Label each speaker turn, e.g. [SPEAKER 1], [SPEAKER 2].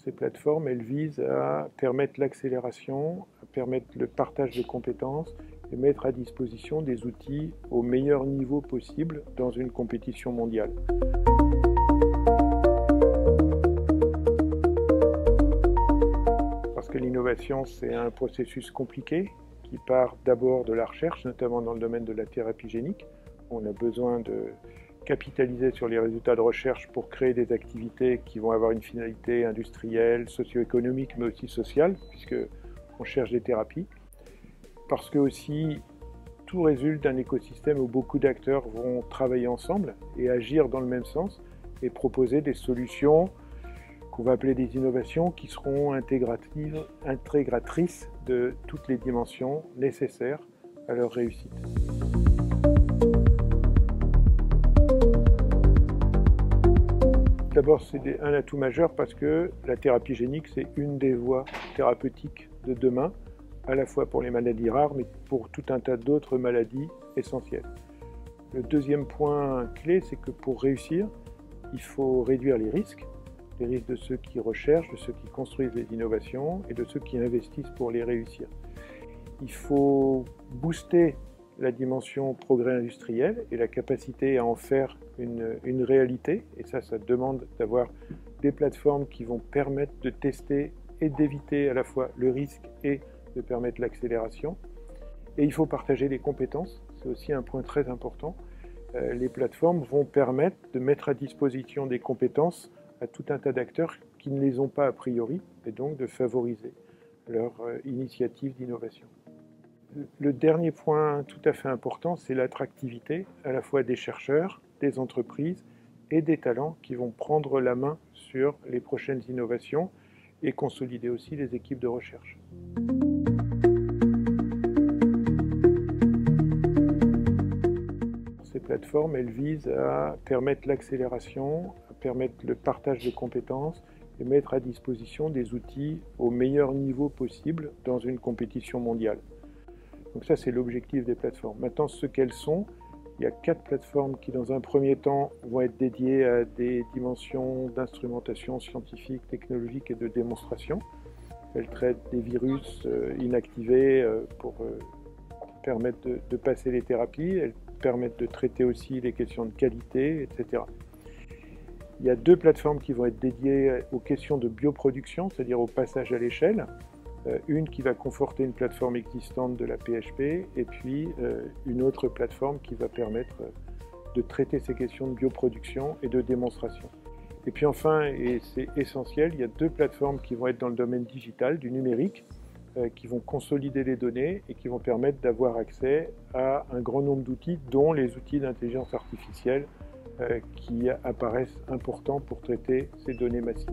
[SPEAKER 1] Ces plateformes, elles visent à permettre l'accélération, à permettre le partage de compétences et mettre à disposition des outils au meilleur niveau possible dans une compétition mondiale. Parce que l'innovation, c'est un processus compliqué qui part d'abord de la recherche, notamment dans le domaine de la thérapie génique. On a besoin de capitaliser sur les résultats de recherche pour créer des activités qui vont avoir une finalité industrielle, socio-économique, mais aussi sociale, puisqu'on cherche des thérapies. Parce que aussi, tout résulte d'un écosystème où beaucoup d'acteurs vont travailler ensemble et agir dans le même sens et proposer des solutions qu'on va appeler des innovations qui seront intégratrices de toutes les dimensions nécessaires à leur réussite. D'abord, c'est un atout majeur parce que la thérapie génique, c'est une des voies thérapeutiques de demain, à la fois pour les maladies rares, mais pour tout un tas d'autres maladies essentielles. Le deuxième point clé, c'est que pour réussir, il faut réduire les risques de ceux qui recherchent, de ceux qui construisent les innovations et de ceux qui investissent pour les réussir. Il faut booster la dimension progrès industriel et la capacité à en faire une réalité. Et ça demande d'avoir des plateformes qui vont permettre de tester et d'éviter à la fois le risque et de permettre l'accélération. Et il faut partager les compétences, c'est aussi un point très important. Les plateformes vont permettre de mettre à disposition des compétences à tout un tas d'acteurs qui ne les ont pas a priori, et donc de favoriser leur initiative d'innovation. Le dernier point tout à fait important, c'est l'attractivité à la fois des chercheurs, des entreprises et des talents qui vont prendre la main sur les prochaines innovations et consolider aussi les équipes de recherche. Ces plateformes, elles visent à permettre l'accélération, à permettre le partage de compétences et mettre à disposition des outils au meilleur niveau possible dans une compétition mondiale. Donc ça, c'est l'objectif des plateformes. Maintenant, ce qu'elles sont, il y a 4 plateformes qui, dans un premier temps, vont être dédiées à des dimensions d'instrumentation scientifique, technologique et de démonstration. Elles traitent des virus inactivés pour permettre de passer les thérapies. Elles permettent de traiter aussi les questions de qualité, etc. Il y a 2 plateformes qui vont être dédiées aux questions de bioproduction, c'est-à-dire au passage à l'échelle. Une qui va conforter une plateforme existante de la PHP et puis une autre plateforme qui va permettre de traiter ces questions de bioproduction et de démonstration. Et puis enfin, et c'est essentiel, il y a 2 plateformes qui vont être dans le domaine digital, du numérique, qui vont consolider les données et qui vont permettre d'avoir accès à un grand nombre d'outils, dont les outils d'intelligence artificielle qui apparaissent importants pour traiter ces données massives.